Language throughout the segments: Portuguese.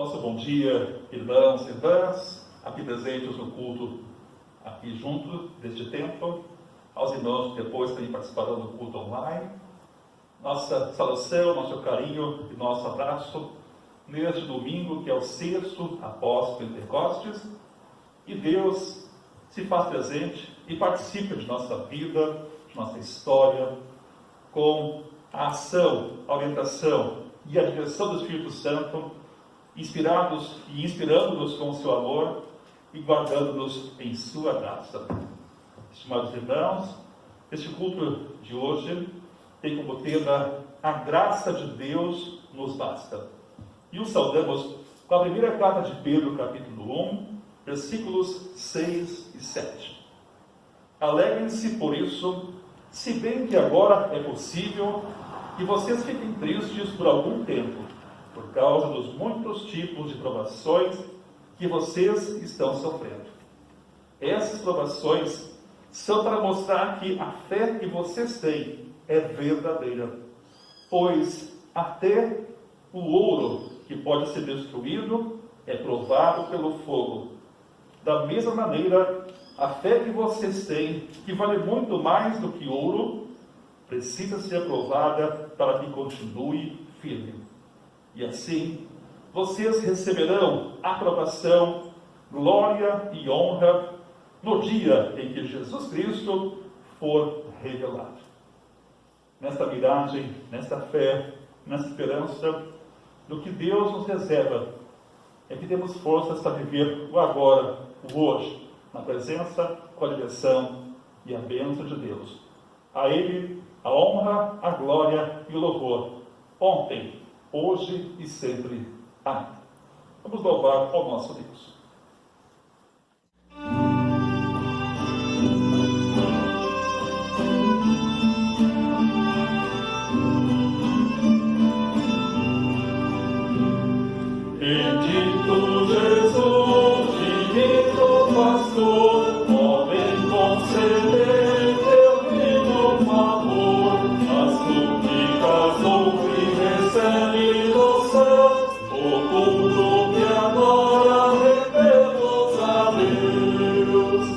Nosso bom dia, irmãos e irmãs, aqui presentes no culto, aqui junto, deste tempo, aos irmãos que depois também participarão do culto online. Nossa saudação, nosso carinho e nosso abraço neste domingo, que é o sexto após Pentecostes, e Deus se faz presente e participa de nossa vida, de nossa história, com a ação, a orientação e a direção do Espírito Santo, inspirados e inspirando-nos com o seu amor e guardando-nos em sua graça. Estimados irmãos, este culto de hoje tem como tema a graça de Deus nos basta. E o saudamos com a primeira carta de Pedro, capítulo 1, versículos 6 e 7. Alegrem-se por isso, se bem que agora é possível que vocês fiquem tristes por algum tempo, por causa dos muitos tipos de provações que vocês estão sofrendo. Essas provações são para mostrar que a fé que vocês têm é verdadeira, pois até o ouro que pode ser destruído é provado pelo fogo. Da mesma maneira, a fé que vocês têm, que vale muito mais do que ouro, precisa ser provada para que continue firme. E assim, vocês receberão aprovação, glória e honra no dia em que Jesus Cristo for revelado. Nesta miragem, nesta fé, nessa esperança, do que Deus nos reserva, é que temos forças para viver o agora, o hoje, na presença, com a direção e a bênção de Deus. A Ele a honra, a glória e o louvor, ontem, hoje e sempre. Amém. Vamos louvar ao nosso Deus. Bendito Jesus, divino pastor, homem conceder teu divino favor, as súplicas ouve e recebe do céu, o culto que agora rendemos a Deus.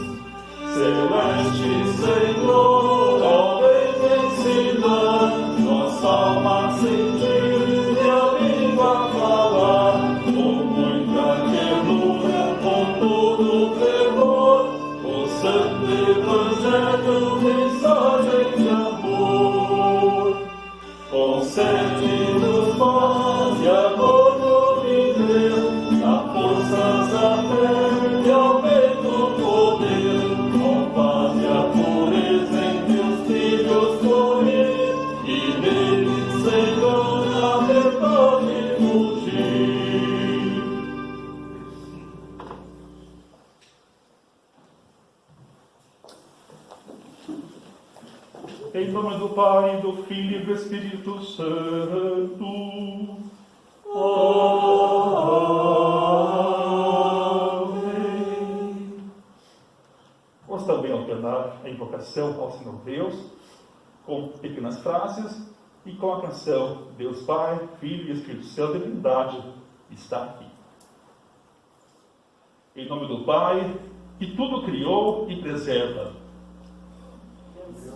Celeste Senhor, ó vem ensinar, nossa alma sentir e a língua falar, com muita ternura, com todo fervor, o santo evangelho, mensagem de amor. Concede-nos paz e amor no viver, dá forças à fé e aumenta o poder, com paz e a pureza em teus filhos florir, e nele, Senhor, a verdade fugir. Em nome do Pai, do Filho e do Espírito Santo. Amém. Vamos também alternar a invocação ao Senhor Deus, com pequenas frases e com a canção Deus Pai, Filho e Espírito Santo, a Trindade está aqui. Em nome do Pai, que tudo criou e preserva.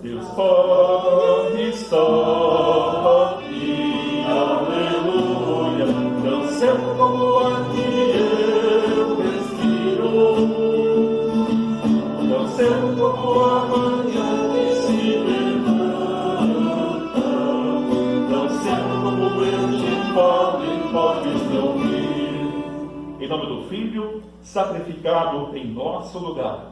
Deus Pai está aqui, aleluia, tão certo como o ar que eu respiro, tão certo como a manhã que se levanta, tão certo como eu te falo e podes me ouvir. Em nome do Filho, sacrificado em nosso lugar,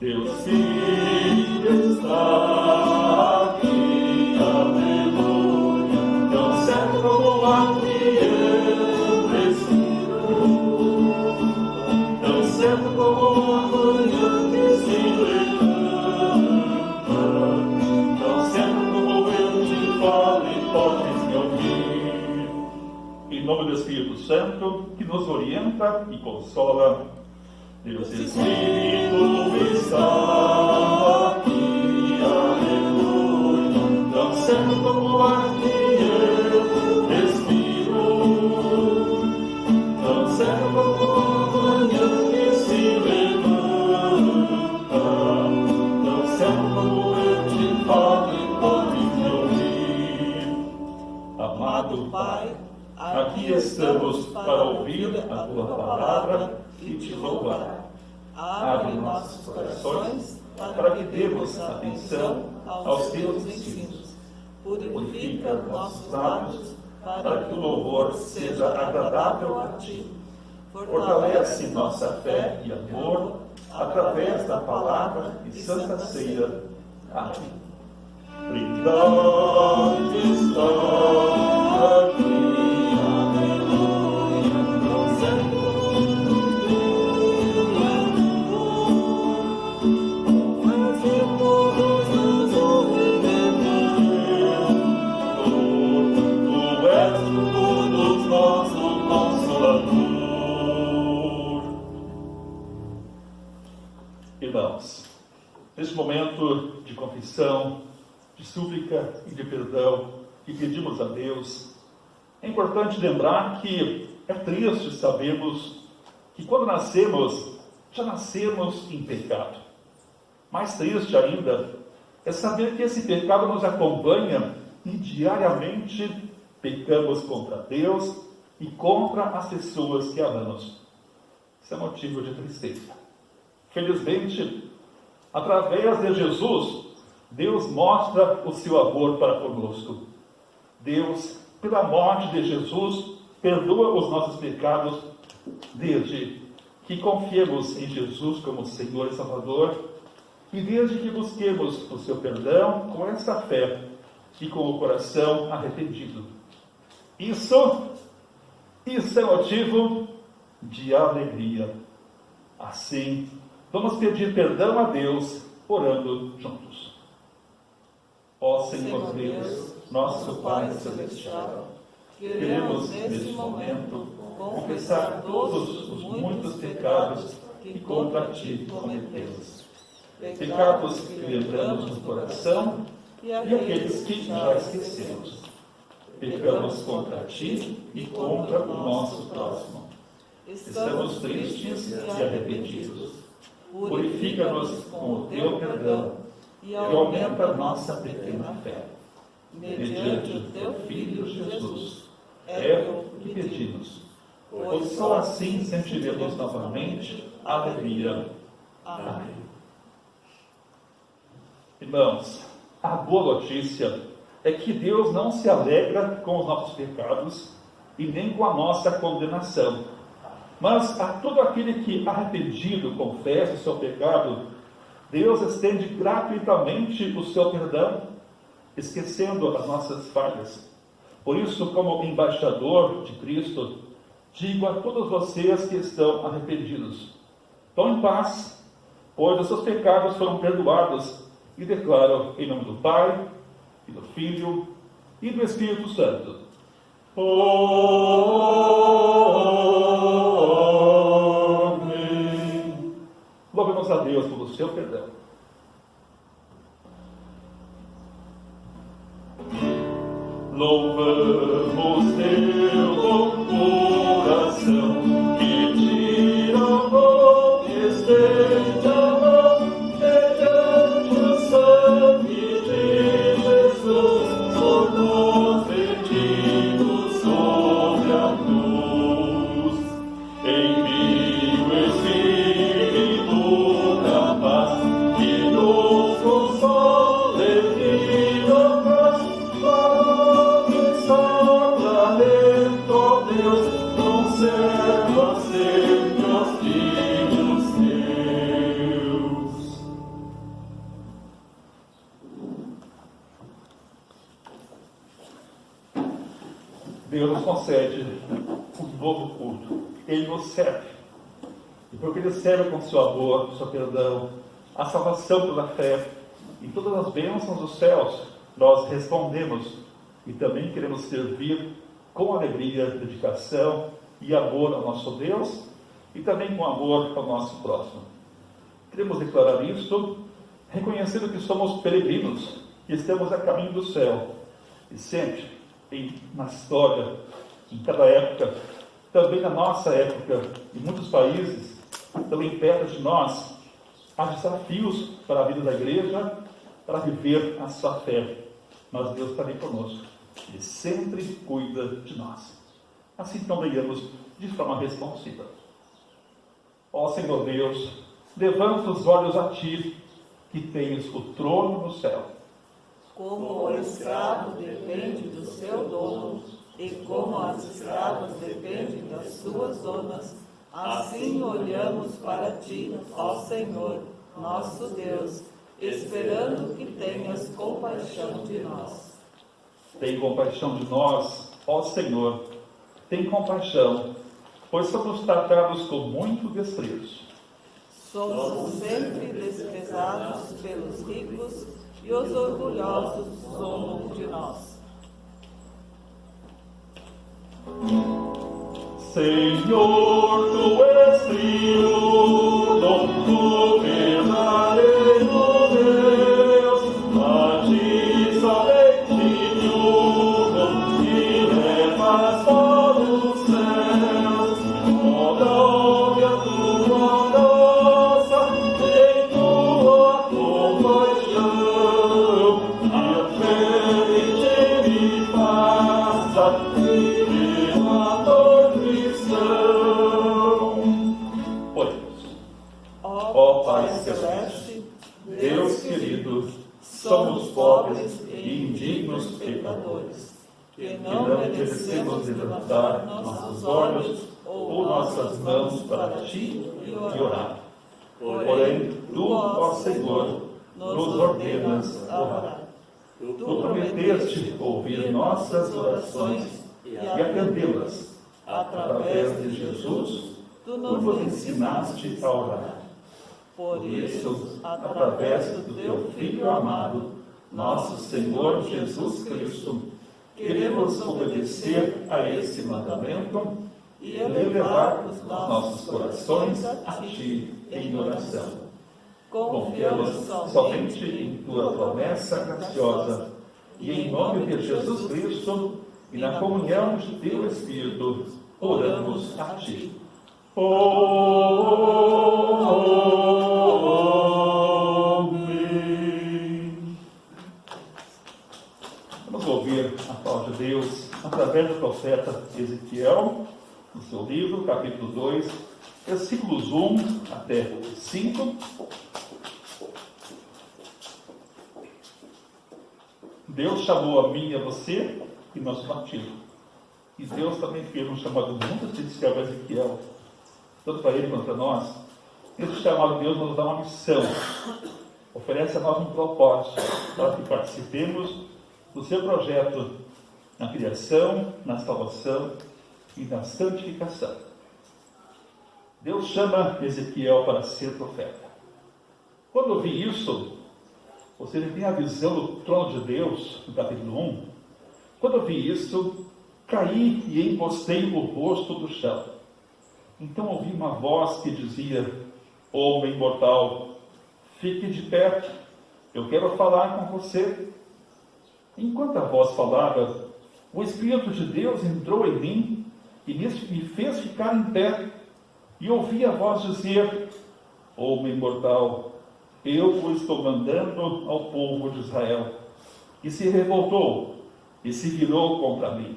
Deus Filho está aqui, aleluia, tão certo como o ar que eu respiro, tão certo como a manhã que se levanta, tão certo como eu te falo e podes me ouvir. Em nome do Espírito Santo, que nos orienta e consola, Deus Espírito está aqui, aleluia, tão certo como o ar que eu respiro, tão Aqui estamos para ouvir a tua palavra e te louvar. Abre nossos corações para que demos atenção aos teus ensinos. Purifica nossos lábios para que o louvor seja agradável a ti. Fortalece nossa fé e amor através da palavra e santa ceia. Amém. Brindade está aqui, aleluia, tu és todos nosso Consolador. Irmãos, neste momento de confissão, de súplica e de perdão que pedimos a Deus, é importante lembrar que é triste sabermos que quando nascemos, já nascemos em pecado. Mais triste ainda é saber que esse pecado nos acompanha e diariamente pecamos contra Deus e contra as pessoas que amamos. Isso é motivo de tristeza. Felizmente, através de Jesus, Deus mostra o seu amor para conosco. Deus, pela morte de Jesus, perdoa os nossos pecados, desde que confiemos em Jesus como Senhor e Salvador, e desde que busquemos o seu perdão com essa fé e com o coração arrependido. Isso é motivo de alegria. Assim, vamos pedir perdão a Deus, orando juntos. Ó Senhor Deus, nosso Pai Celestial, queremos neste momento confessar todos os muitos pecados que contra Ti cometemos. Pecados que lembramos no coração e aqueles que já esquecemos. Pecamos contra Ti e contra o nosso próximo. Estamos tristes e arrependidos. Purifica-nos com o Teu perdão e aumenta nossa pequena fé. Mediante o Teu Filho Jesus, é o que pedimos, pois só assim sentiremos novamente a alegria. Amém. Irmãos, a boa notícia é que Deus não se alegra com os nossos pecados e nem com a nossa condenação. Mas a todo aquele que arrependido confessa o seu pecado, Deus estende gratuitamente o seu perdão, esquecendo as nossas falhas. Por isso, como embaixador de Cristo, digo a todos vocês que estão arrependidos: estão em paz, pois os seus pecados foram perdoados, e declaro em nome do Pai, e do Filho, e do Espírito Santo. Amém. Louvemos a Deus pelo seu perdão. Louvamos teu bom coração, que tira o nome, estende a mão, mediante o sangue de Jesus, por nós bendito sobre a cruz. Envia o Espírito da paz, que nos console e nos traz ó Deus, conserva sempre os filhos teus. Deus nos concede um novo culto. Ele nos serve. E porque Ele serve com seu amor, seu perdão, a salvação pela fé e todas as bênçãos dos céus, nós respondemos e também queremos servir com alegria, dedicação e amor ao nosso Deus e também com amor ao nosso próximo. Queremos declarar isto, reconhecendo que somos peregrinos e estamos a caminho do céu. E sempre, na história, em cada época, também na nossa época, em muitos países, também perto de nós, há desafios para a vida da igreja, para viver a sua fé. Mas Deus está ali conosco. Ele sempre cuida de nós. assim também leamos de forma responsiva. Ó Senhor Deus, levanta os olhos a Ti, que tens o trono no céu. Como o escravo depende do seu dono, e como as escravas dependem das suas donas, assim olhamos para Ti, ó Senhor, nosso Deus, esperando que tenhas compaixão de nós. Tem compaixão de nós, ó Senhor, tem compaixão, pois somos tratados com muito desprezo. Somos sempre desprezados pelos ricos e os orgulhosos zombam de nós. Senhor, Tu és Trio, tu verdadeiro Deus, a Ti somente julgo e levas para os céus. Move a Tua graça em Tua compaixão, e a fé em Ti me faça pela dor cristão. Oremos. Ó Pai Celeste, Deus querido, somos pobres e indignos pecadores, que e não merecemos levantar nossos olhos ou nossas mãos para Ti e orar. Porém, Tu, ó Senhor, nos ordenas a orar. Tu prometeste ouvir nossas orações e atendê-las. Através de Jesus, Tu nos ensinaste a orar. Por Isso, através do Teu Filho amado, nosso Senhor Jesus Cristo, queremos obedecer a esse mandamento e elevar os nossos corações a Ti em oração. Confiamos somente em Tua promessa graciosa e em nome de Jesus Cristo e na comunhão de Teu Espírito, oramos a Ti. Amém. Vamos ouvir a palavra de Deus através do profeta Ezequiel, no seu livro, capítulo 2, versículos 1 até 5. Deus chamou a mim e a você e nós partimos. E Deus também fez um chamado muito especial para Ezequiel, tanto para ele quanto para nós. Esse chamado de Deus nos dá uma missão, oferece a nós um propósito, para que participemos do seu projeto na criação, na salvação e na santificação. Deus chama Ezequiel para ser profeta. Quando eu vi isso, você tem a visão do trono de Deus, no capítulo 1. Quando eu vi isso, caí e encostei o rosto no chão. Então ouvi uma voz que dizia: homem mortal, fique de pé, eu quero falar com você. Enquanto a voz falava, o Espírito de Deus entrou em mim e me fez ficar em pé. E ouvi a voz dizer: homem mortal, eu o estou mandando ao povo de Israel. E se revoltou e se virou contra mim.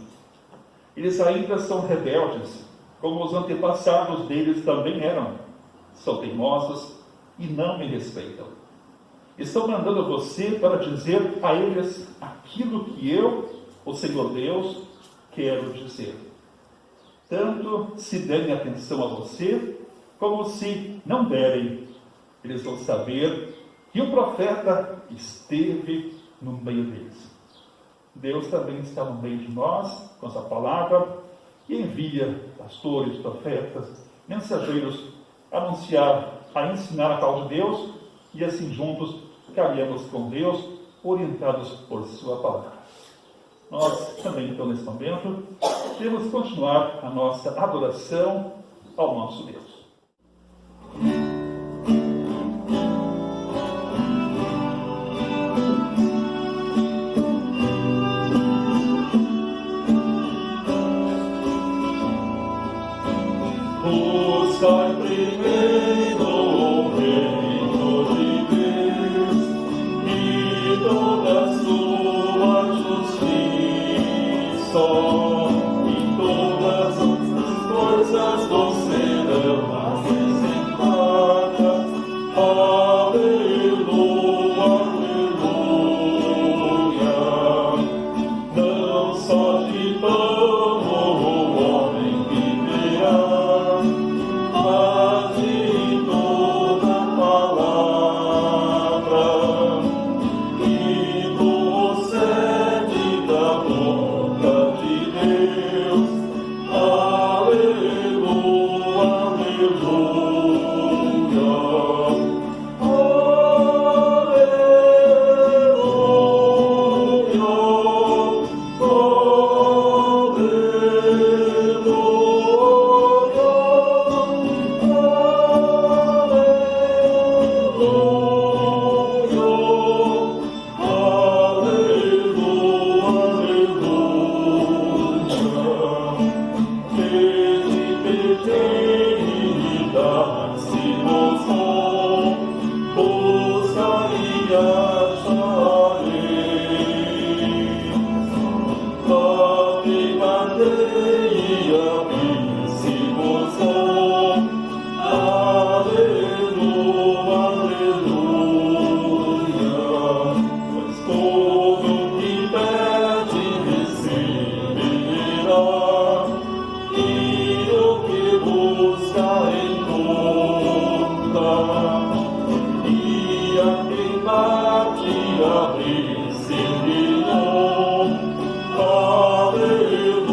Eles ainda são rebeldes, como os antepassados deles também eram. São teimosos e não me respeitam. Estou mandando você para dizer a eles aquilo que eu, o Senhor Deus, quero dizer. Tanto se derem atenção a você, como se não derem, eles vão saber que o profeta esteve no meio deles. Deus também está no meio de nós, com essa palavra, e envia pastores, profetas, mensageiros a anunciar, a ensinar a palavra de Deus, e assim juntos caminhamos com Deus, orientados por sua palavra. Nós também, então, nesse momento, temos que continuar a nossa adoração ao nosso Deus. Buscai primeiro o reino de Deus e toda a sua justiça, e todas pátria receberão. Aleluia,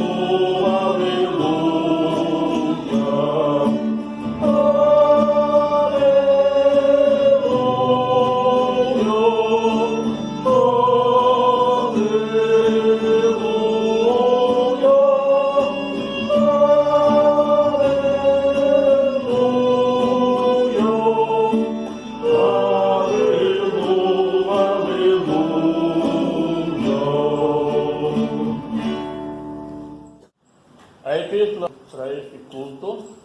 A epístola para este culto,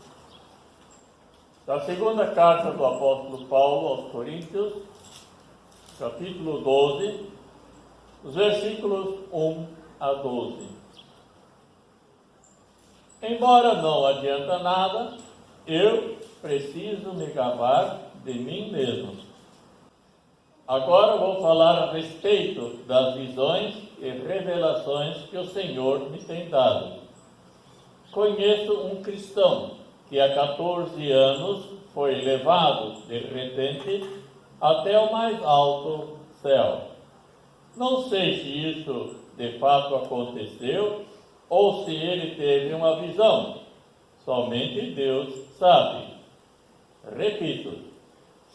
da segunda carta do apóstolo Paulo aos Coríntios, capítulo 12, os versículos 1 a 12. Embora não adianta nada, eu preciso me gabar de mim mesmo. Agora vou falar a respeito das visões e revelações que o Senhor me tem dado. Conheço um cristão que há 14 anos foi levado de repente até o mais alto céu. Não sei se isso de fato aconteceu ou se ele teve uma visão. Somente Deus sabe. Repito,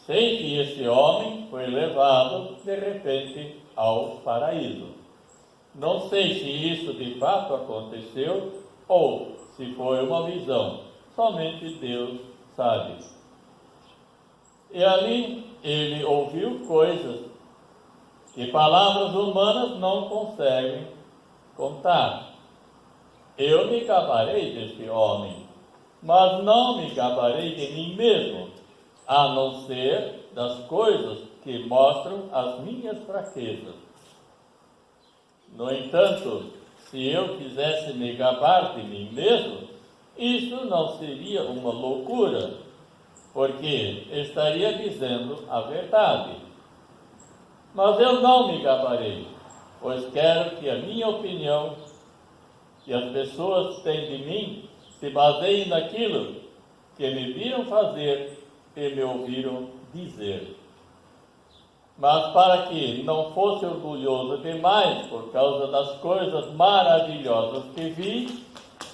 sei que esse homem foi levado de repente ao paraíso. Não sei se isso de fato aconteceu ou se foi uma visão. Somente Deus sabe. E ali ele ouviu coisas que palavras humanas não conseguem contar. Eu me gabarei desse homem, mas não me gabarei de mim mesmo, a não ser das coisas que mostram as minhas fraquezas. No entanto, se eu quisesse me gabar de mim mesmo, isso não seria uma loucura, porque estaria dizendo a verdade. Mas eu não me gabarei, pois quero que a minha opinião que as pessoas têm de mim se baseie naquilo que me viram fazer e me ouviram dizer. Mas para que não fosse orgulhoso demais por causa das coisas maravilhosas que vi,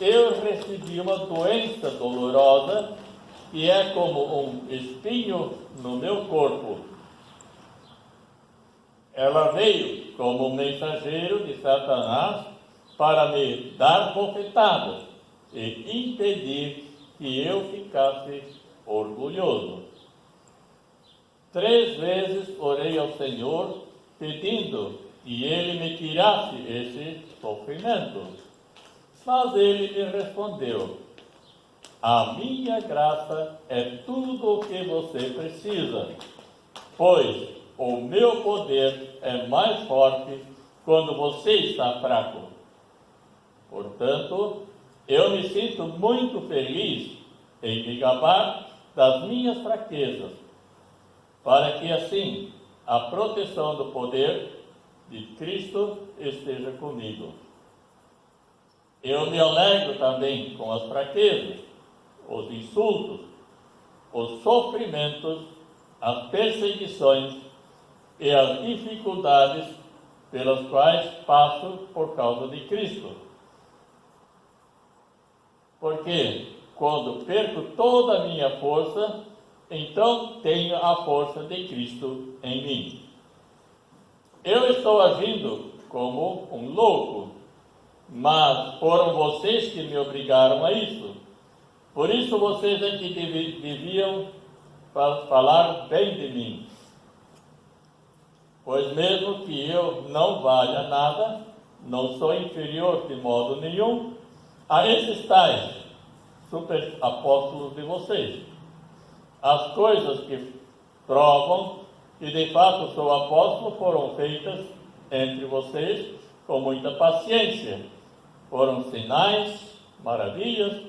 eu recebi uma doença dolorosa que é como um espinho no meu corpo. Ela veio como um mensageiro de Satanás para me dar bofetadas e impedir que eu ficasse orgulhoso. 3 vezes orei ao Senhor pedindo que Ele me tirasse esse sofrimento. Mas Ele me respondeu: a minha graça é tudo o que você precisa, pois o meu poder é mais forte quando você está fraco. Portanto, eu me sinto muito feliz em me gabar das minhas fraquezas, para que assim a proteção do poder de Cristo esteja comigo. Eu me alegro também com as fraquezas, os insultos, os sofrimentos, as perseguições e as dificuldades pelas quais passo por causa de Cristo. Porque quando perco toda a minha força, então tenho a força de Cristo em mim. Eu estou agindo como um louco, mas foram vocês que me obrigaram a isso. Por isso vocês é que deviam falar bem de mim. Pois mesmo que eu não valha nada, não sou inferior de modo nenhum a esses tais super apóstolos de vocês. As coisas que provam que de fato sou apóstolo foram feitas entre vocês com muita paciência. Foram sinais, maravilhas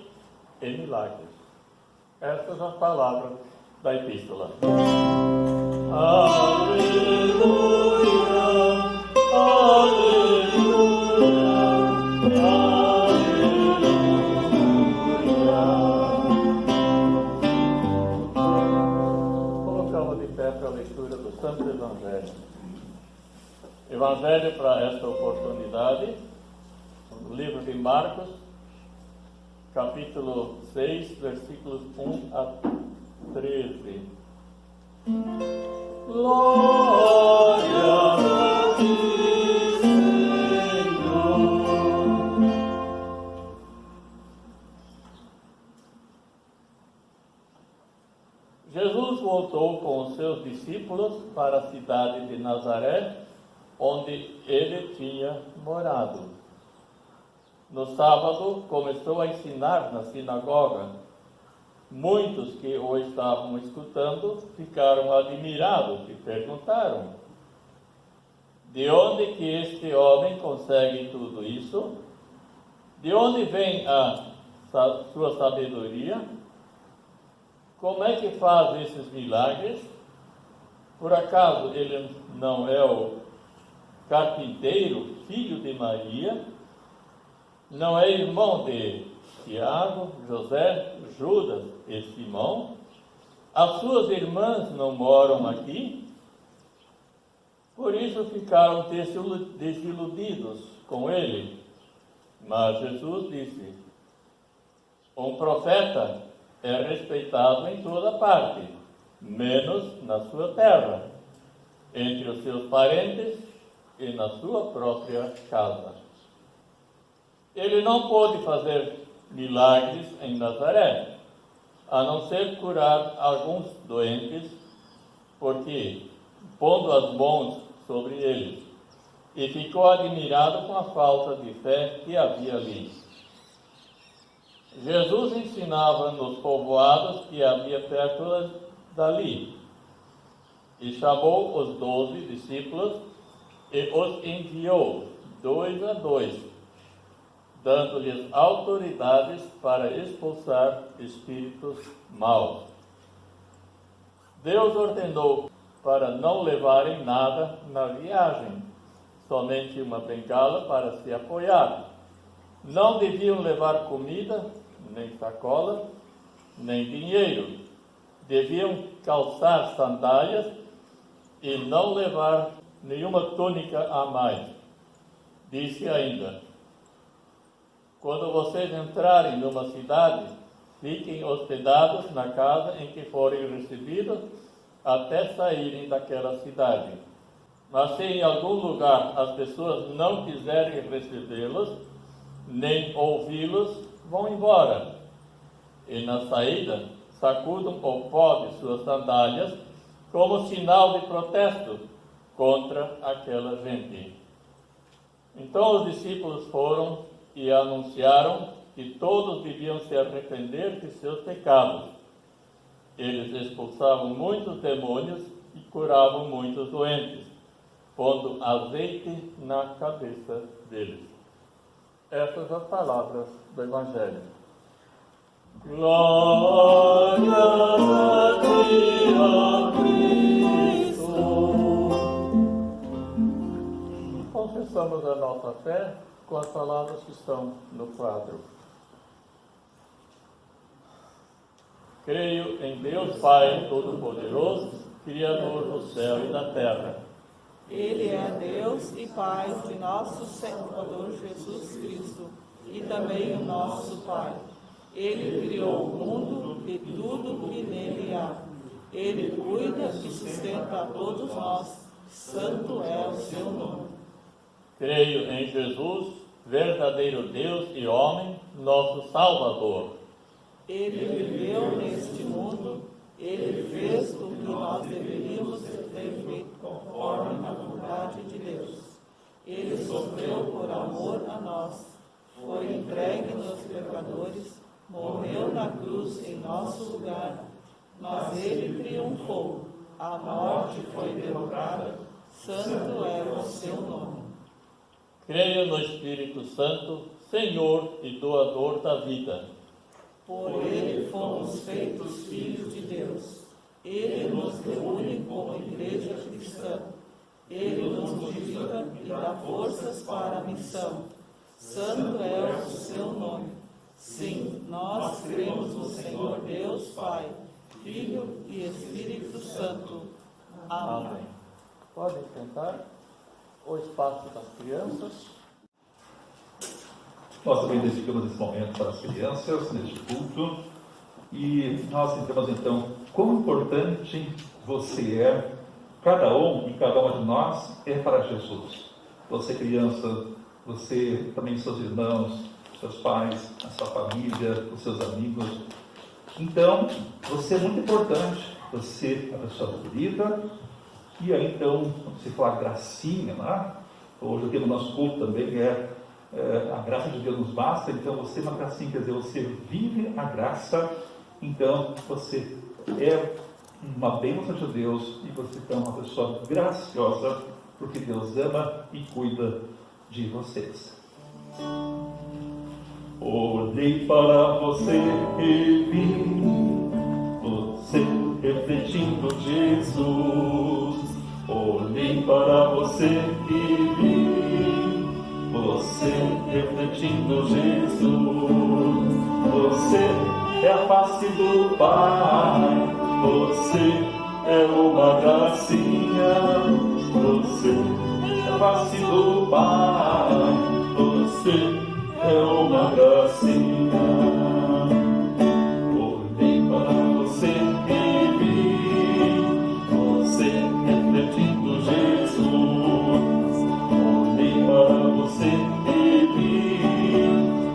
e milagres. Estas são as palavras da epístola. Aleluia, aleluia, aleluia. Colocamos de pé para a leitura do Santo Evangelho. Evangelho para esta oportunidade, o livro de Marcos, capítulo 6, versículos 1 a 13. Glória a ti, Senhor. Jesus voltou com os seus discípulos para a cidade de Nazaré, onde ele tinha morado. No sábado, começou a ensinar na sinagoga. Muitos que o estavam escutando ficaram admirados e perguntaram: de onde que este homem consegue tudo isso? De onde vem a sua sabedoria? Como é que faz esses milagres? Por acaso ele não é o carpinteiro, filho de Maria? Não é irmão de Tiago, José, Judas e Simão? As suas irmãs não moram aqui? Por isso ficaram desiludidos com ele. Mas Jesus disse: um profeta é respeitado em toda parte, menos na sua terra, entre os seus parentes e na sua própria casa. Ele não pôde fazer milagres em Nazaré, a não ser curar alguns doentes, porque, pondo as mãos sobre eles, e ficou admirado com a falta de fé que havia ali. Jesus ensinava nos povoados que havia perto dali, e chamou os 12 discípulos e os enviou 2 a 2, dando-lhes autoridades para expulsar espíritos maus. Deus ordenou para não levarem nada na viagem, somente uma bengala para se apoiar. Não deviam levar comida, nem sacola, nem dinheiro. Deviam calçar sandálias e não levar nenhuma túnica a mais. Disse ainda: quando vocês entrarem numa cidade, fiquem hospedados na casa em que forem recebidos até saírem daquela cidade. Mas se em algum lugar as pessoas não quiserem recebê-los, nem ouvi-los, vão embora. E na saída, sacudam o pó de suas sandálias como sinal de protesto contra aquela gente. Então os discípulos foram e anunciaram que todos deviam se arrepender de seus pecados. Eles expulsavam muitos demônios e curavam muitos doentes, pondo azeite na cabeça deles. Essas as palavras do Evangelho. Glória a ti, ó Cristo. Confessamos a nossa fé com as palavras que estão no quadro. Creio em Deus Pai Todo-Poderoso, Criador do céu e da terra. Ele é Deus e Pai de nosso Salvador Jesus Cristo, e também o nosso Pai. Ele criou o mundo e tudo que nele há. Ele cuida e sustenta a todos nós. Santo é o seu nome. Creio em Jesus, verdadeiro Deus e homem, nosso Salvador. Ele viveu neste mundo, ele fez o que nós deveríamos ter feito conforme a vontade de Deus. Ele sofreu por amor a nós, foi entregue nos pecadores, morreu na cruz em nosso lugar, mas ele triunfou, a morte foi derrotada, santo é o seu nome. Creio no Espírito Santo, Senhor e doador da vida. Por ele fomos feitos filhos de Deus. Ele nos reúne como igreja cristã. Ele nos vivifica e dá forças para a missão. Santo é o seu nome. Sim, nós cremos no Senhor Deus Pai, Filho e Espírito Santo. Amém. Podem sentar. O espaço das crianças. Nós também dedicamos esse momento para as crianças, neste culto, e nós entendemos então quão importante você é, cada um e cada uma de nós é para Jesus. Você criança, você também seus irmãos, seus pais, a sua família, os seus amigos. Então, você é muito importante, você é a pessoa querida, e aí então, quando se fala gracinha, né? Hoje o tema do nosso culto também a graça de Deus nos basta, então você é uma gracinha, quer dizer, você vive a graça, então você é uma bênção de Deus e você é uma pessoa graciosa, porque Deus ama e cuida de vocês. Olhei para você e vi você refletindo Jesus. Olhei para você e vi você refletindo Jesus. Você é a face do Pai. Você é uma gracinha. Você é a face do Pai. Você é uma gracinha. Olhei para você e vi você refletindo Jesus. Olhei para você e vi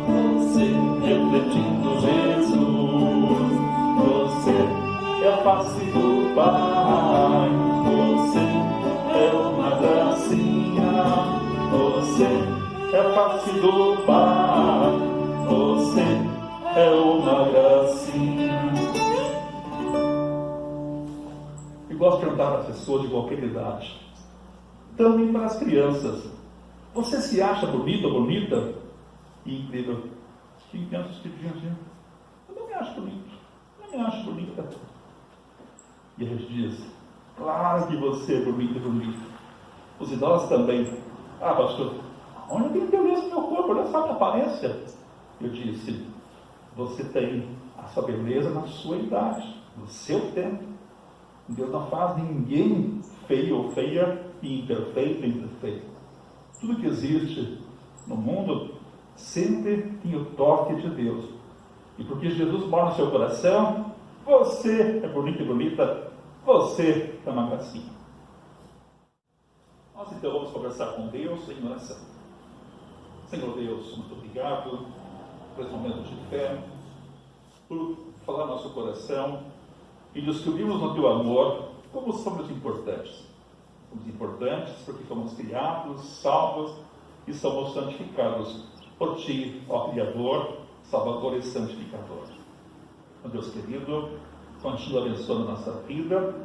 você refletindo Jesus. Você é a face do Pai. Você é uma gracinha. Você é a face do Pai. Você é uma gracinha. E gosto de perguntar para pessoas de qualquer idade, também para as crianças: você se acha bonito ou bonita? E incrível, que crianças que dizem assim: eu não me acho bonito, não me acho bonita. E a gente diz: claro que você é bonito e bonita. Os idosos também: ah, pastor, onde eu tenho beleza no meu corpo? Olha só a minha aparência. Eu disse: você tem a sua beleza na sua idade, no seu tempo. Deus não faz ninguém feio ou feia, e imperfeito e imperfeito. Tudo que existe no mundo sempre tem o toque de Deus. E porque Jesus mora no seu coração, você é bonito e bonita, você é uma gracinha. Nós então vamos conversar com Deus em oração. Senhor Deus, muito obrigado por esse momento de fé, por falar no nosso coração e descobrirmos no teu amor como somos importantes. Somos importantes porque fomos criados, salvos e somos santificados por ti, ó Criador, Salvador e Santificador. Ó Deus querido, continua abençoando a nossa vida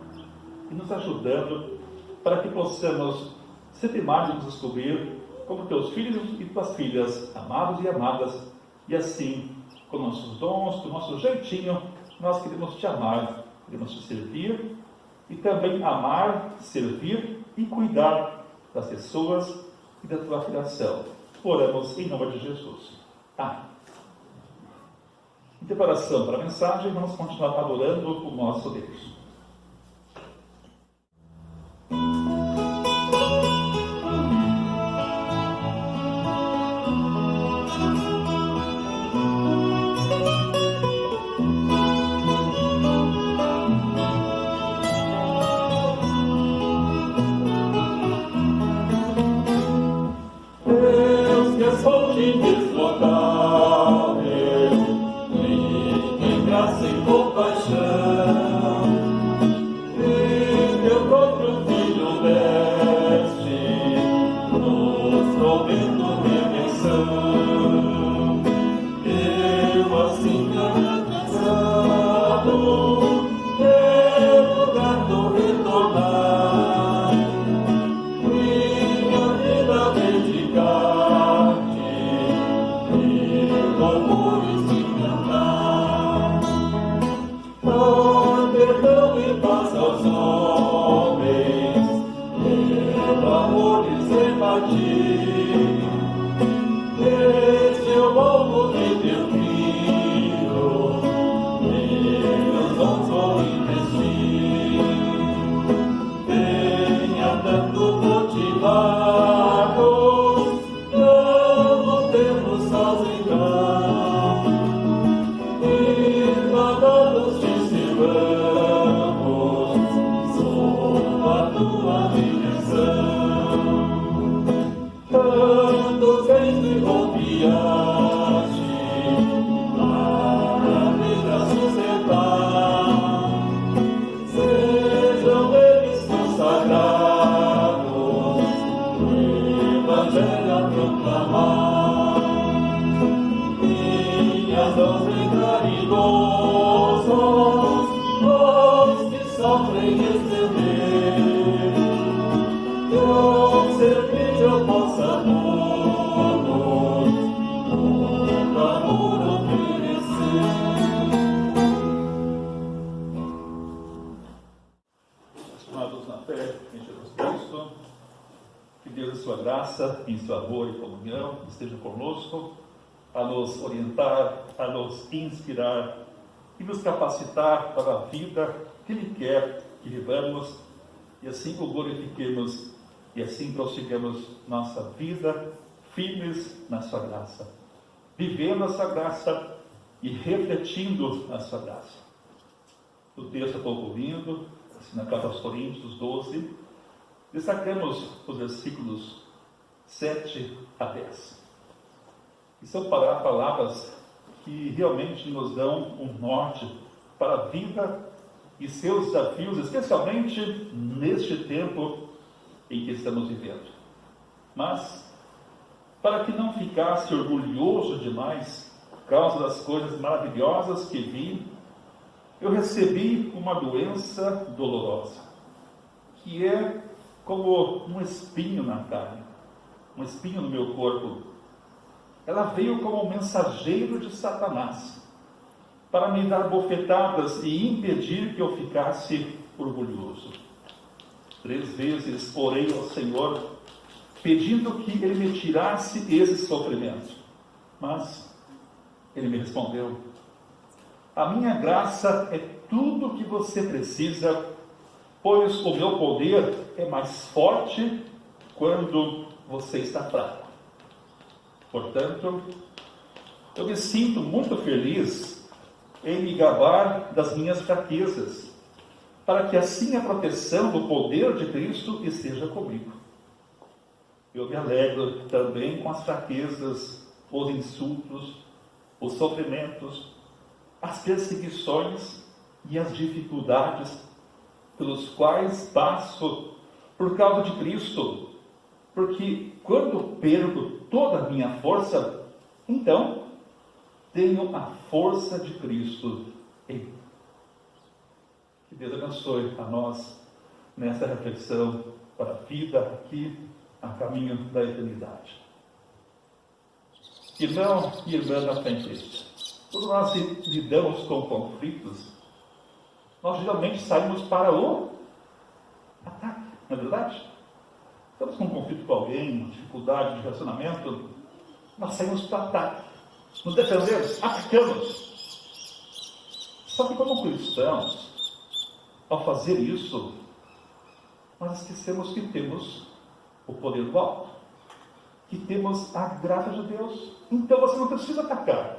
e nos ajudando para que possamos sempre mais nos descobrir como teus filhos e tuas filhas, amados e amadas, e assim, com nossos dons, com nosso jeitinho, nós queremos te amar, queremos te servir e também amar, servir e cuidar das pessoas e da tua criação. Oramos em nome de Jesus. Amém. Em preparação para a mensagem, vamos continuar adorando o nosso Deus. Em graça e compaixão, milagros, não voltemos aos então, e mandados te sirvamos, sob a tua direção. Tantos bens me confiaste, para me sustentar, sejam eles consagrados, o Evangelho a proclamar. Minhas mãos bem caridosas, os que sofrem estender, com serviço eu possa todos, com amor oferecer. Estimados na fé em Jesus Cristo, que Deus, em sua graça, em seu amor e comunhão, esteja conosco, a nos orientar, a nos inspirar e nos capacitar para a vida que Ele quer que vivamos, e assim o glorifiquemos, e assim prossigamos nossa vida firmes na sua graça, vivendo a sua graça e refletindo a sua graça. O texto pouco lindo, assim, na carta aos Coríntios 12, destacamos os versículos 7 a 10. E são palavras que realmente nos dão um norte para a vida e seus desafios, especialmente neste tempo em que estamos vivendo. Mas, para que não ficasse orgulhoso demais por causa das coisas maravilhosas que vi, eu recebi uma doença dolorosa, que é como um espinho na carne, um espinho no meu corpo. Ela veio como um mensageiro de Satanás, para me dar bofetadas e impedir que eu ficasse orgulhoso. 3 vezes orei ao Senhor, pedindo que Ele me tirasse esse sofrimento. Mas Ele me respondeu: a minha graça é tudo o que você precisa, pois o meu poder é mais forte quando você está fraco. Portanto, eu me sinto muito feliz em me gabar das minhas fraquezas, para que assim a proteção do poder de Cristo esteja comigo. Eu me alegro também com as fraquezas, os insultos, os sofrimentos, as perseguições e as dificuldades pelos quais passo por causa de Cristo, porque quando perco toda a minha força, então tenho a força de Cristo em mim. Que Deus abençoe a nós nessa reflexão para a vida aqui, a caminho da eternidade. Irmão e irmã da fé em Cristo, quando nós lidamos com conflitos, nós geralmente saímos para o ataque, não é verdade? Estamos com um conflito com alguém, uma dificuldade de relacionamento, nós saímos para o ataque, nos defendemos, atacamos. Só que como cristãos, ao fazer isso, nós esquecemos que temos o poder do alto, que temos a graça de Deus. Então você não precisa atacar,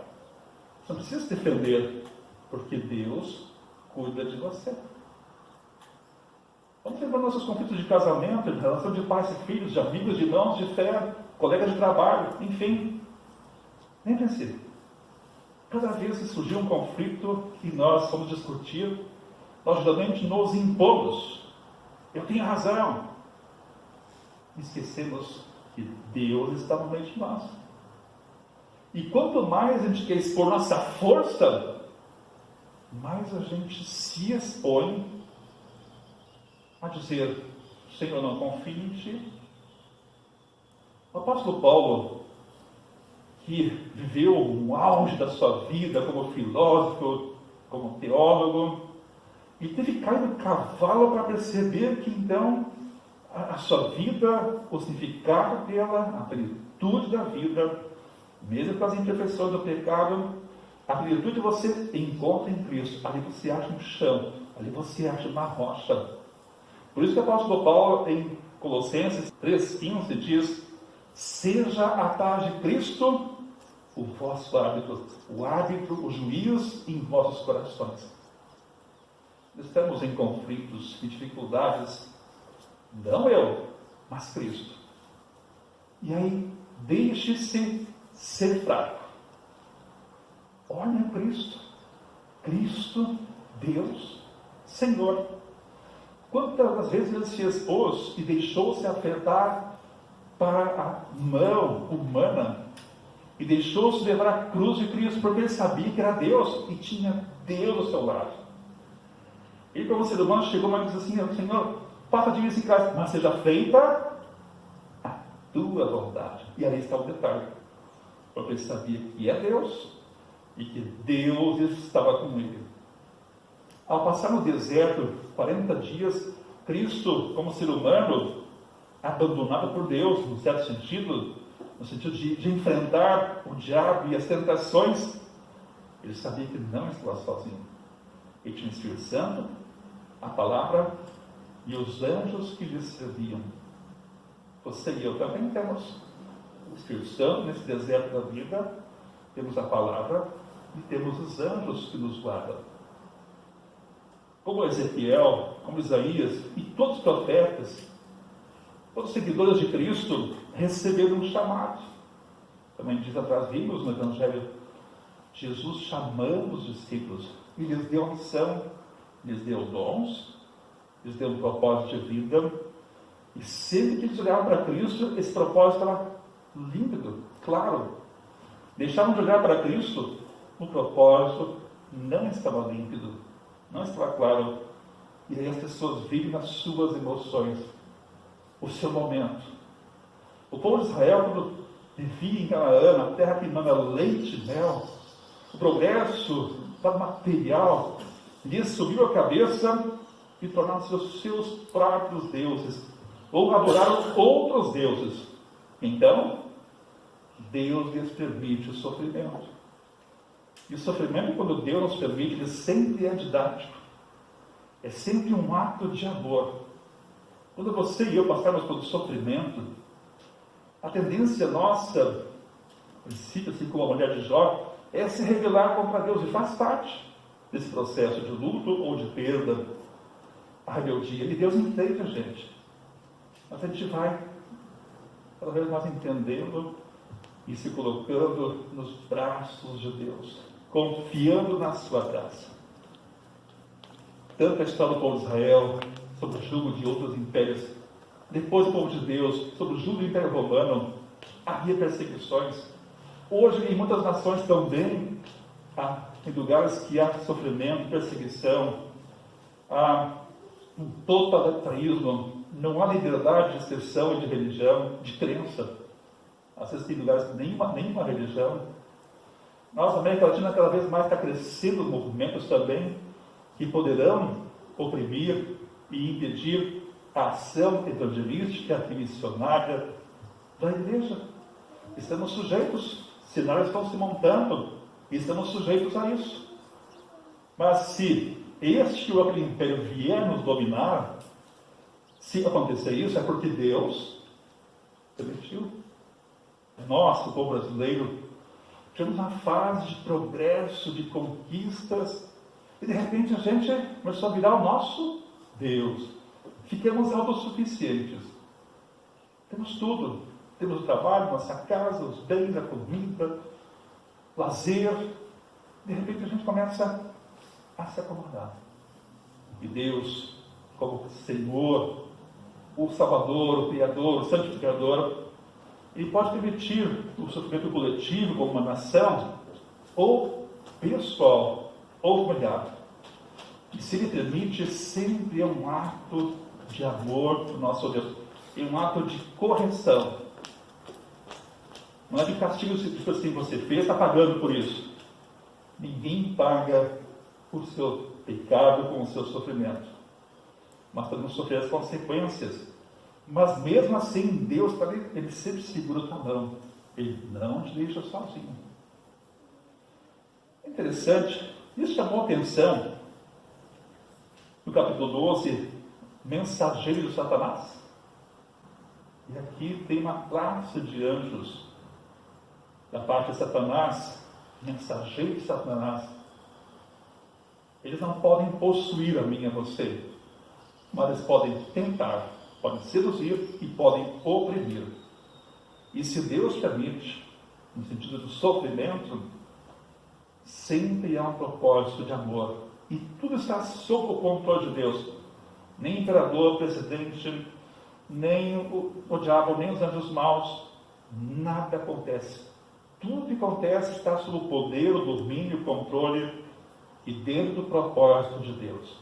você não precisa se defender, porque Deus cuida de você. Vamos lembrar nossos conflitos de casamento, de relação de pais e filhos, de amigos, de irmãos, de fé, colegas de trabalho, enfim. Lembre-se, cada vez que surgir um conflito que nós vamos discutir, nós geralmente nos impomos. Eu tenho razão. Esquecemos que Deus está no meio de nós. E quanto mais a gente quer expor nossa força, mais a gente se expõe a dizer: Senhor, não confio em Ti. O apóstolo Paulo, que viveu um auge da sua vida como filósofo, como teólogo, e teve que cair no cavalo para perceber que então a sua vida, o significado dela, a plenitude da vida, mesmo com as imperfeições do pecado, a plenitude você encontra em Cristo. Ali você acha um chão, ali você acha uma rocha. Por isso que o apóstolo Paulo, em Colossenses 3,15 diz: seja a paz de Cristo o vosso árbitro, o juiz em vossos corações. Estamos em conflitos e dificuldades, não eu, mas Cristo. E aí, deixe-se ser fraco. Olhe a Cristo. Cristo, Deus, Senhor. Quantas vezes ele se expôs e deixou-se afetar para a mão humana e deixou-se levar a cruz de Cristo, porque ele sabia que era Deus e tinha Deus ao seu lado. Ele, como ser humano, chegou e disse assim: Senhor, faça de mim esse caso, mas seja feita a tua vontade. E aí está o detalhe, porque ele sabia que é Deus e que Deus estava com ele. Ao passar no deserto 40 dias, Cristo, como ser humano, abandonado por Deus, no certo sentido, no sentido de enfrentar o diabo e as tentações, ele sabia que não estava sozinho. Ele tinha o Espírito Santo, a palavra e os anjos que lhe serviam. Você e eu também temos o Espírito Santo nesse deserto da vida, temos a palavra e temos os anjos que nos guardam. Como Ezequiel, como Isaías e todos os profetas, todos os seguidores de Cristo receberam um chamado. Também diz atrás, vimos no Evangelho, Jesus chamando os discípulos e lhes deu a missão, lhes deu dons, lhes deu um propósito de vida. E sempre que eles olhavam para Cristo, esse propósito era límpido, claro. Deixavam de olhar para Cristo, o propósito não estava límpido, não estava claro. E aí as pessoas vivem nas suas emoções, o seu momento. O povo de Israel, quando vivia em Canaã, na terra que manda leite e mel, o progresso material lhes subiu a cabeça e tornaram-se os seus próprios deuses, ou adoraram outros deuses. Então, Deus lhes permite o sofrimento. E o sofrimento, quando Deus nos permite, ele sempre é didático. É sempre um ato de amor. Quando você e eu passarmos pelo sofrimento, a tendência nossa, a princípio, assim como a mulher de Jó, é se rebelar contra Deus, e faz parte desse processo de luto ou de perda, a rebeldia. E Deus entende a gente. Mas a gente vai, cada vez mais entendendo e se colocando nos braços de Deus, confiando na sua graça. Tanto a história do povo de Israel, sobre o jugo de outros impérios, depois do povo de Deus, sobre o jugo do Império Romano, havia perseguições. Hoje, em muitas nações também, em lugares que há sofrimento, perseguição, há um totalitarismo, não há liberdade de expressão e de religião, de crença. Às vezes tem lugares que nenhuma religião. Nossa, a América Latina cada vez mais está crescendo movimentos também que poderão oprimir e impedir a ação evangelística e missionária da igreja. Estamos sujeitos, cenários estão se montando e estamos sujeitos a isso. Mas se este ou aquele império vier nos dominar, se acontecer isso, é porque Deus permitiu. Nós, o povo brasileiro, temos uma fase de progresso, de conquistas, e de repente a gente começou a virar o nosso Deus. Ficamos autossuficientes. Temos tudo. Temos o trabalho, nossa casa, os bens, a comida, lazer. De repente a gente começa a se acomodar. E Deus, como Senhor, o Salvador, o Criador, o Santificador, Ele pode permitir o sofrimento coletivo como uma nação, ou pessoal, ou familiar. E se Ele permite, sempre é um ato de amor do nosso Deus. É um ato de correção. Não é de castigo, tipo assim, você fez, está pagando por isso. Ninguém paga o seu pecado com o seu sofrimento. Mas podemos sofrer as consequências. Mas mesmo assim, Deus, Ele sempre segura a tua mão. Ele não te deixa sozinho. É interessante, isso chamou a atenção no capítulo 12, mensageiro de Satanás. E aqui tem uma classe de anjos da parte de Satanás, mensageiro de Satanás. Eles não podem possuir a mim e a você, mas eles podem tentar, podem seduzir e podem oprimir. E se Deus permite, no sentido do sofrimento, sempre há um propósito de amor. E tudo está sob o controle de Deus. Nem imperador, presidente, nem o diabo, nem os anjos maus, nada acontece. Tudo que acontece está sob o poder, o domínio, o controle e dentro do propósito de Deus.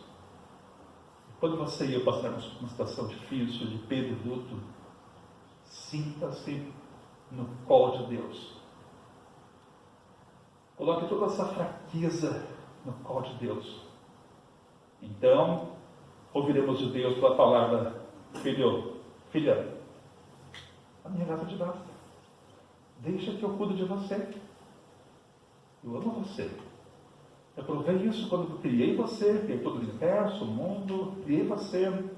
Quando você ia passar uma situação difícil, de perda e luto, sinta-se no colo de Deus. Coloque toda essa fraqueza no colo de Deus. Então, ouviremos de Deus pela palavra: filho, filha, a minha graça te basta. Deixa que eu cuido de você. Eu amo você. Eu provei isso quando eu criei você, criei todo o universo, o mundo, criei você,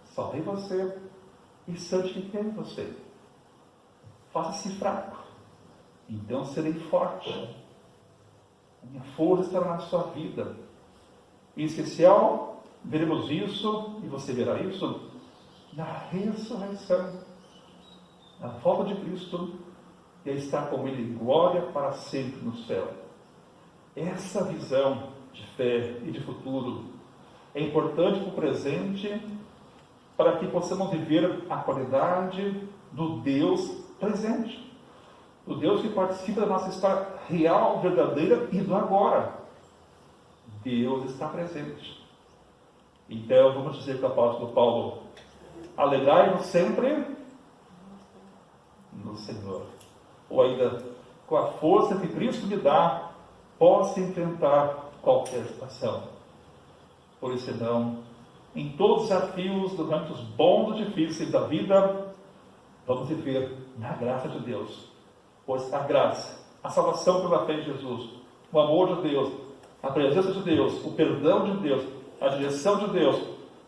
salvei você e santifiquei você. Faça-se fraco, então serei forte. A minha força estará na sua vida. Em especial, veremos isso, e você verá isso, na ressurreição, na volta de Cristo, e estar com Ele em glória para sempre no céu. Essa visão de fé e de futuro é importante para o presente, para que possamos viver a qualidade do Deus presente, do Deus que participa da nossa história real, verdadeira e do agora. Deus está presente. Então, vamos dizer para o apóstolo Paulo: alegrai-vos sempre no Senhor. Ou ainda, com a força que Cristo me dá, posso enfrentar qualquer situação. Por isso, não, em todos os desafios, durante os bons e difíceis da vida, vamos viver na graça de Deus. Pois a graça, a salvação pela fé em Jesus, o amor de Deus, a presença de Deus, o perdão de Deus, a direção de Deus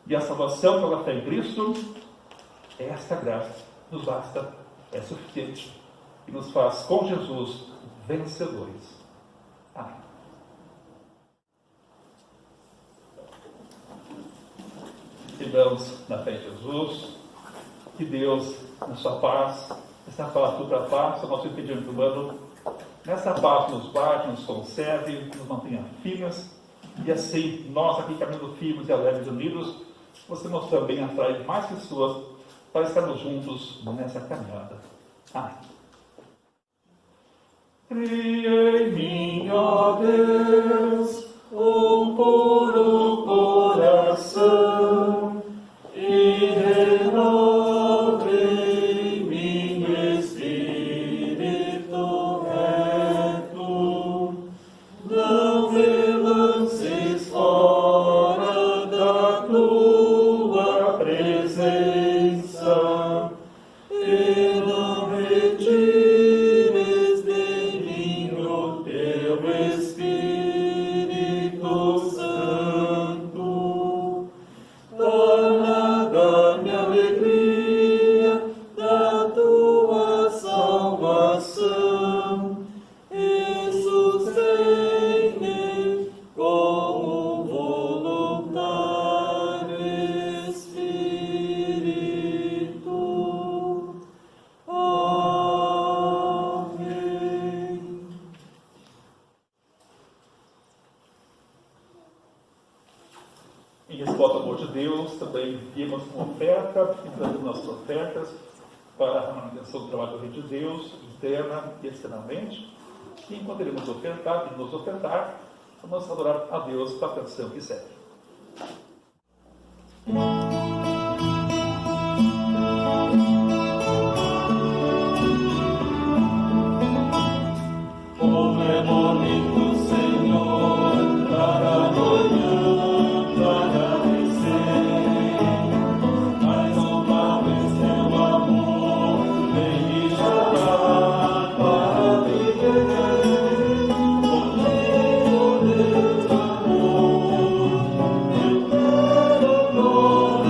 e a salvação pela fé em Cristo, esta graça nos basta, é suficiente e nos faz com Jesus vencedores. Amém. Vivamos na fé em Jesus, que Deus, na sua paz, essa paz tudo a paz, o nosso impedimento humano, nessa paz nos guarde, nos conserve, nos mantenha firmes, e assim, nós aqui caminhando firmes e alegres unidos, você nos também atrai mais pessoas para estarmos juntos nessa caminhada. Amém. Cria em mim, ó Deus, um puro coração e renove em mim espírito reto. Não me lances fora da tua presença e não retires de mim o teu Espírito Santo. Torna-me a alegria da tua salvação e sustém-me como voluntário Espírito. Amém. Em resposta ao amor de Deus, também enviamos uma oferta, entrando nossas ofertas para a manutenção do trabalho do Reino de Deus, interna e externamente. E enquanto iremos ofertar e nos ofertar, vamos adorar a Deus com a canção que segue. Como é bonito, Senhor, cada manhã para descer. Mais uma vez teu amor vem me chamar para viver. Contigo, Deus amor, eu quero glória.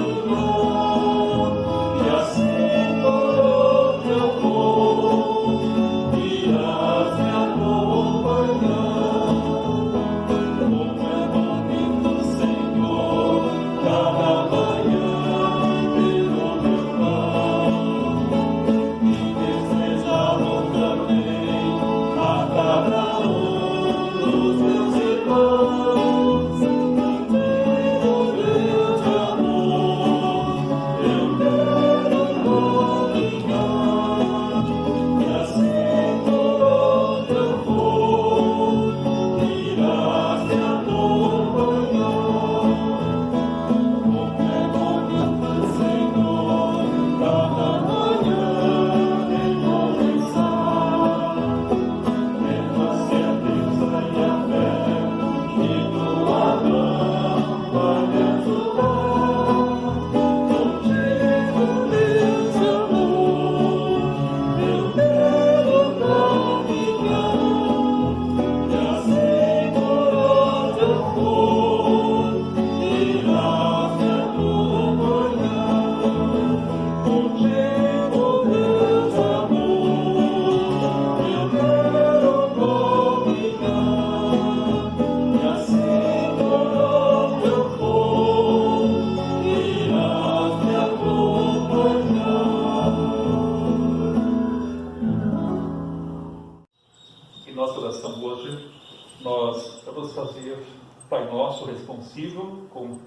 responsivo com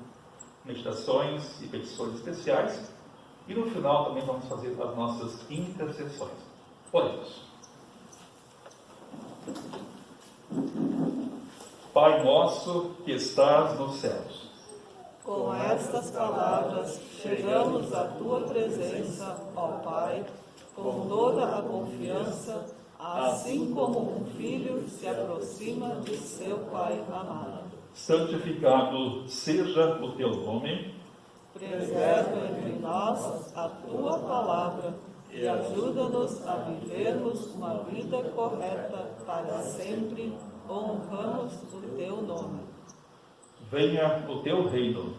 meditações e petições especiais. E no final também vamos fazer as nossas intercessões. Oremos. Pai nosso que estás nos céus, com estas palavras chegamos à tua presença, ó Pai, com toda a confiança, assim como um filho se aproxima de seu Pai amado. santificado seja o teu nome. Preserva entre nós a tua palavra e ajuda-nos a vivermos uma vida correta para sempre. Honramos o teu nome. Venha o teu reino.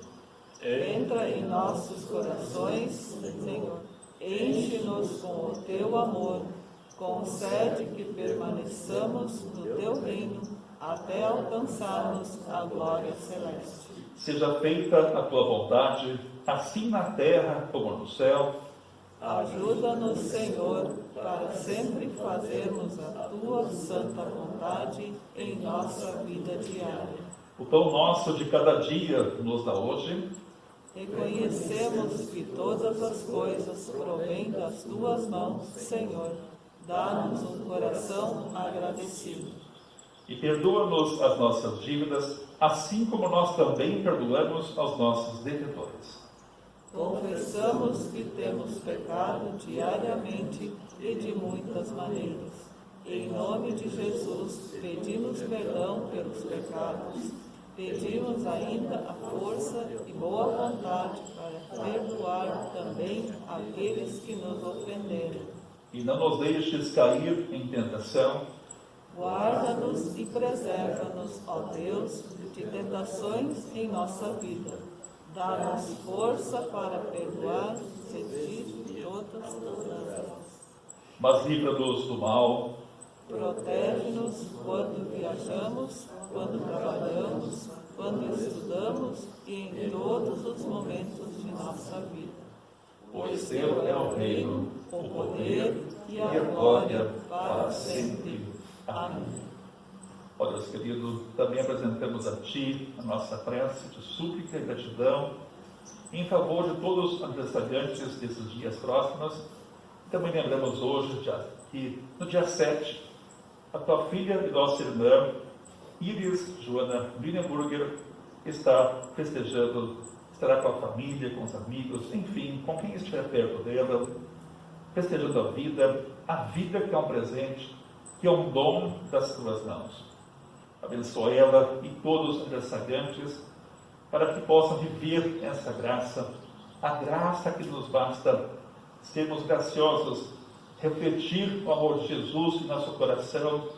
Entra em nossos corações, Senhor. Enche-nos com o teu amor. Concede que permaneçamos no teu reino até alcançarmos a glória celeste. Seja feita a tua vontade, assim na terra como no céu. Ajuda-nos, Senhor, para sempre fazermos a tua santa vontade em nossa vida diária. O pão nosso de cada dia nos dá hoje. Reconhecemos que todas as coisas provêm das tuas mãos, Senhor. Dá-nos um coração agradecido. E perdoa-nos as nossas dívidas, assim como nós também perdoamos aos nossos devedores. Confessamos que temos pecado diariamente e de muitas maneiras. Em nome de Jesus, pedimos perdão pelos pecados. Pedimos ainda a força e boa vontade para perdoar também aqueles que nos ofenderam. E não nos deixes cair em tentação. Guarda-nos e preserva-nos, ó Deus, de tentações em nossa vida. Dá-nos força para perdoar, sentir todas as elas. Mas livra-nos do mal. Protege-nos quando viajamos, quando trabalhamos, quando estudamos e em todos os momentos de nossa vida. Pois teu é o reino, o poder e a glória para sempre. Amém. Ó Deus querido, também apresentamos a Ti a nossa prece de súplica e gratidão em favor de todos os aniversariantes desses dias próximos. Também lembramos hoje que no dia 7, a tua filha e nossa irmã, Iris Joana Wienerburger, está festejando, estará com a família, com os amigos, enfim, com quem estiver perto dela, festejando a vida que é um presente, que é um dom das tuas mãos. Abençoa ela e todos os aniversariantes para que possam viver essa graça, a graça que nos basta sermos graciosos, refletir o amor de Jesus em nosso coração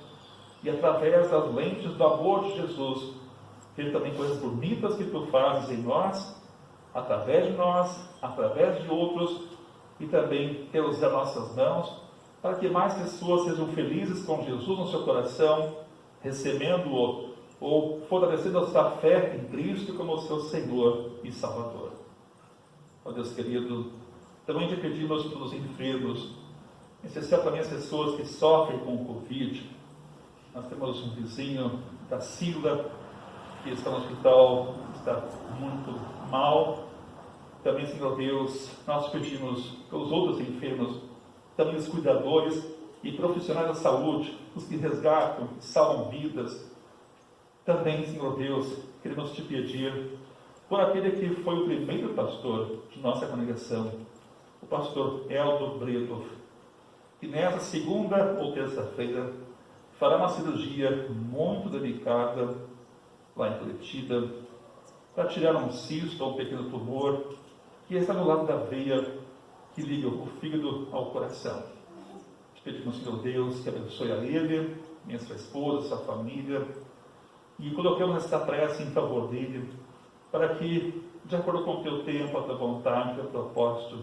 e, através das lentes do amor de Jesus, ver também coisas bonitas que tu fazes em nós, através de outros, e também ter usar nossas mãos para que mais pessoas sejam felizes com Jesus no seu coração, recebendo-o ou fortalecendo a sua fé em Cristo como seu Senhor e Salvador. Ó Deus querido, também te pedimos pelos enfermos, em especial também as pessoas que sofrem com o Covid. Nós temos um vizinho da Sila, que está no hospital, está muito mal. Também, Senhor Deus, nós pedimos pelos outros enfermos, também os cuidadores e profissionais da saúde, os que resgatam e salvam vidas. Também, Senhor Deus, queremos te pedir por aquele que foi o primeiro pastor de nossa congregação, o pastor Eldo Bredow, que nessa segunda ou terça-feira fará uma cirurgia muito delicada lá em Curitiba, para tirar um cisto ou um pequeno tumor que está no lado da veia que liga o fígado ao coração. Te pedimos, Senhor Deus, que abençoe a ele, minha sua esposa, sua família, e colocamos esta prece em favor dele, para que, de acordo com o teu tempo, a tua vontade, o teu propósito,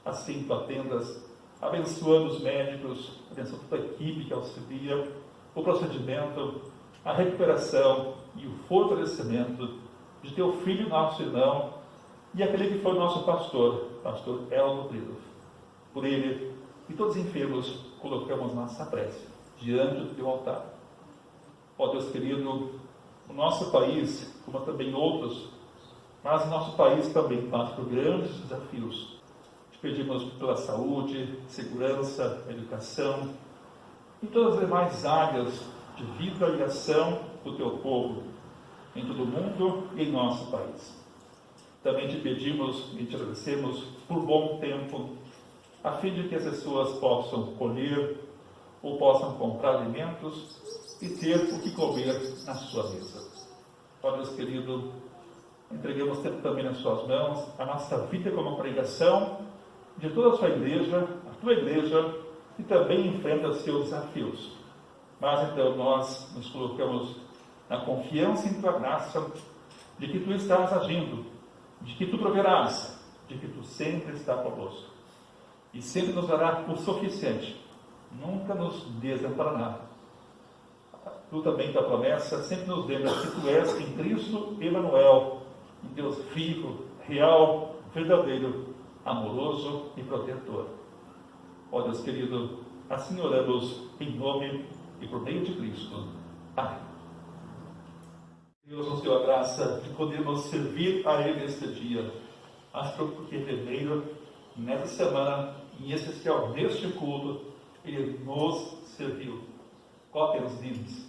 assim tu atendas, abençoando os médicos, abençoando toda a equipe que auxilia o procedimento, a recuperação e o fortalecimento de teu filho, nosso irmão, e aquele que foi o nosso pastor Eldo Bredow. Por ele e todos os enfermos, colocamos nossa prece diante do teu altar. Ó Deus querido, O nosso país, como também outros, mas o nosso país também passa por grandes desafios. Te pedimos pela saúde, segurança, educação e todas as demais áreas de vida e ação do teu povo, em todo o mundo e em nosso país. Também te pedimos e te agradecemos por bom tempo, a fim de que as pessoas possam colher ou possam comprar alimentos e ter o que comer na sua mesa. Ó Deus querido, entregamos também nas suas mãos a nossa vida como pregação de toda a sua igreja, a tua igreja, que também enfrenta seus desafios. Mas então nós nos colocamos na confiança em tua graça, de que tu estás agindo, de que tu proverás, de que tu sempre estás conosco. E sempre nos dará o suficiente, nunca nos desamparará. Tu também, tua promessa, sempre nos lembra que tu és em Cristo Emanuel, um Deus vivo, real, verdadeiro, amoroso e protetor. Ó Deus querido, assim oramos em nome e por meio de Cristo. Amém. Deus nos deu a graça de podermos servir a Ele neste dia, mas porque primeiro, nesta semana, em especial neste culto, Ele nos serviu. Cópias lindas.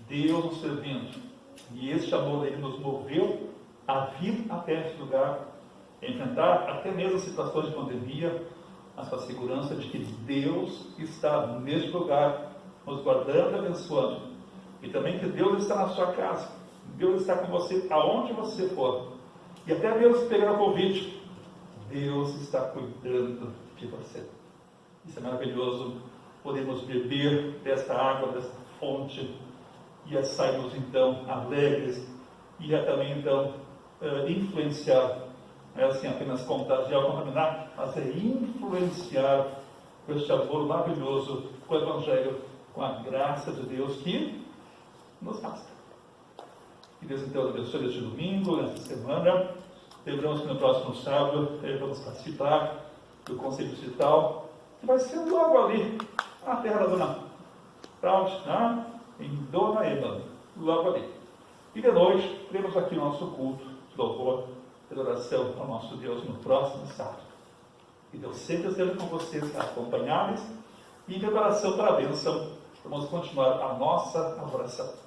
Deus nos servindo. E este amor dele nos moveu a vir até este lugar, a enfrentar até mesmo situações de pandemia, mas com a segurança de que Deus está neste lugar, nos guardando e abençoando. E também que Deus está na sua casa. Deus está com você aonde você for. E até Deus pegar o convite. Deus está cuidando de você. Isso é maravilhoso. Podemos beber desta água, desta fonte, e a sairmos então alegres, e a também então influenciar, não é assim apenas contagiar, contaminar, mas é influenciar com este amor maravilhoso, com o Evangelho, com a graça de Deus que nos basta. Que Deus então abençoe este domingo, nesta semana. Lembramos que no próximo sábado vamos participar do Conselho Distrital, que vai ser logo ali, na terra da Dona Traud, em Dona Ema, logo ali. E de noite, teremos aqui o nosso culto de louvor, de adoração ao nosso Deus no próximo sábado. Que Deus sempre esteja com vocês, acompanhados, e em preparação para a bênção, vamos continuar a nossa oração.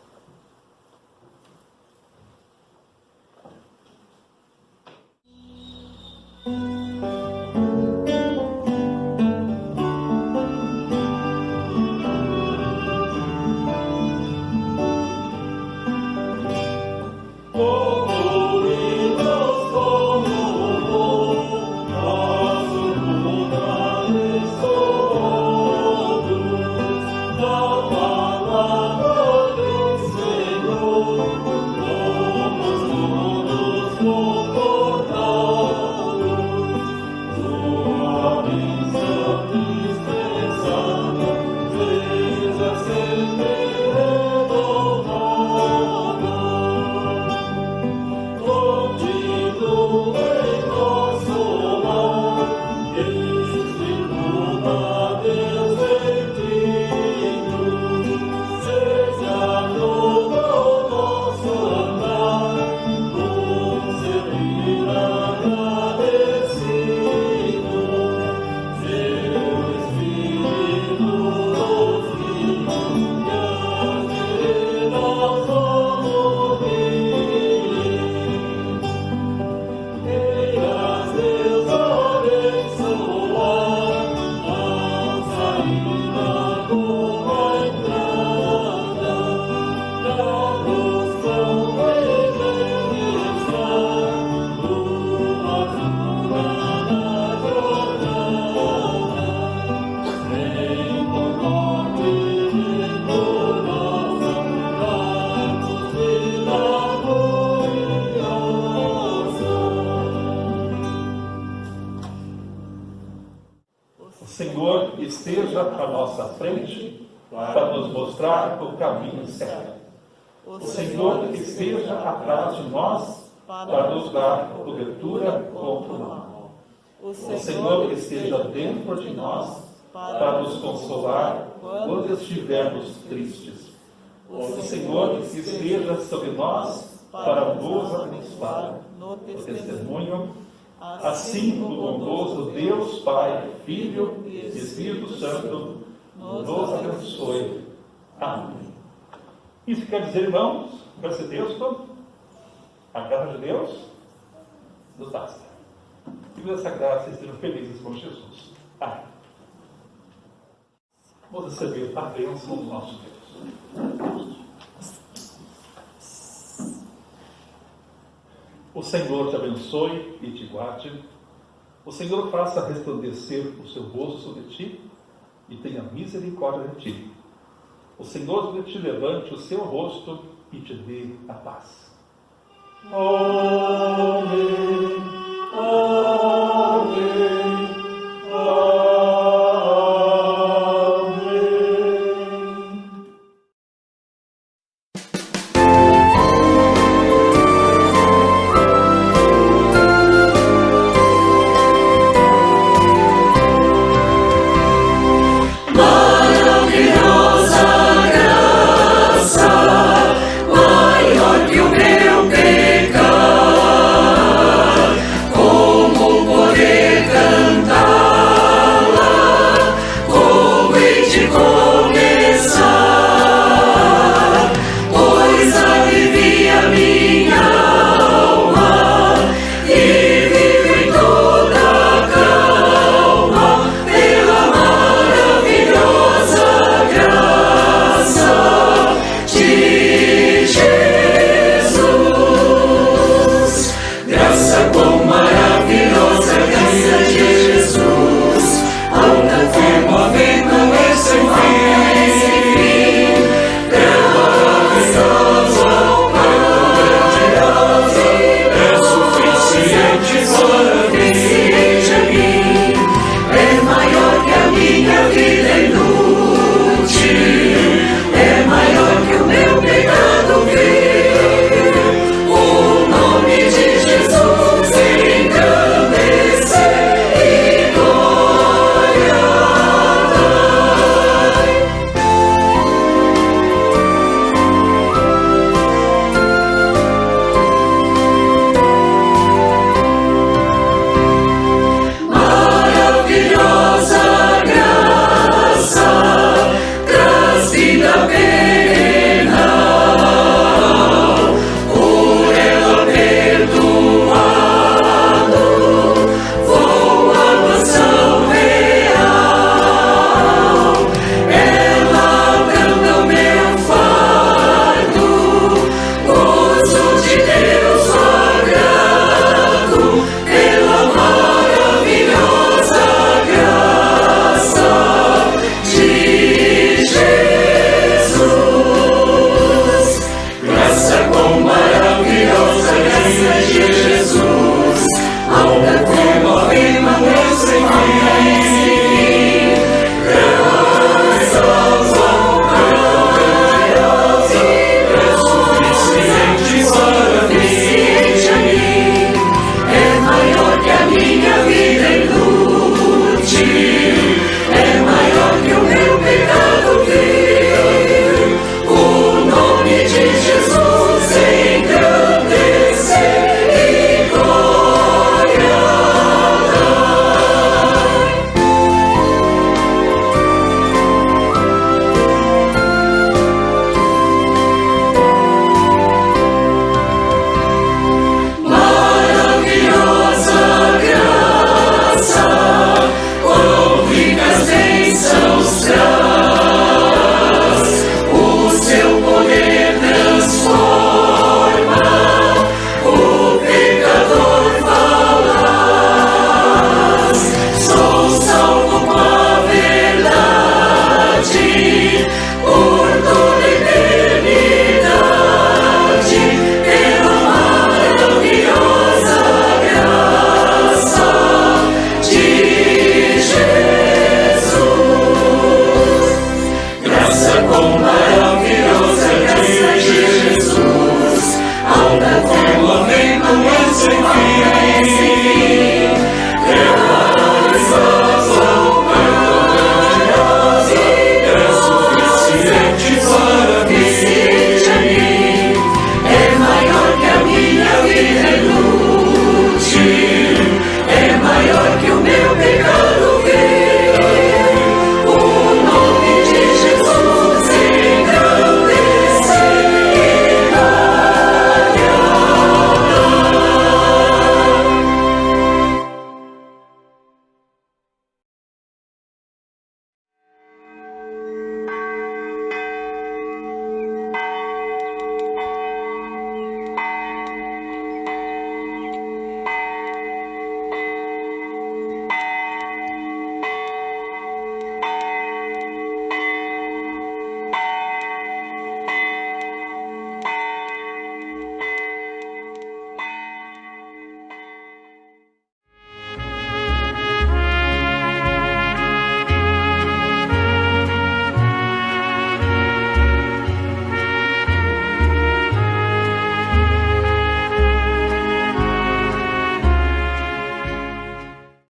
Esteja à nossa frente para nos mostrar o caminho certo. O Senhor esteja atrás de nós para nos dar cobertura contra o mal. O Senhor esteja dentro de nós para nos consolar quando estivermos tristes. O Senhor esteja sobre nós para nos abençoar no o testemunho, testemunho, assim o bondoso Deus, Pai, Filho e Espírito Santo nos abençoe. Amém. Isso quer dizer, irmãos, com esse texto, a graça de Deus nos basta. E por essa graça estejam felizes com Jesus. Amém. Vamos receber a bênção do nosso Deus. O Senhor te abençoe e te guarde. O Senhor faça resplandecer o seu rosto sobre ti e tenha misericórdia de ti. O Senhor te levante o seu rosto e te dê a paz. Amém. Amém.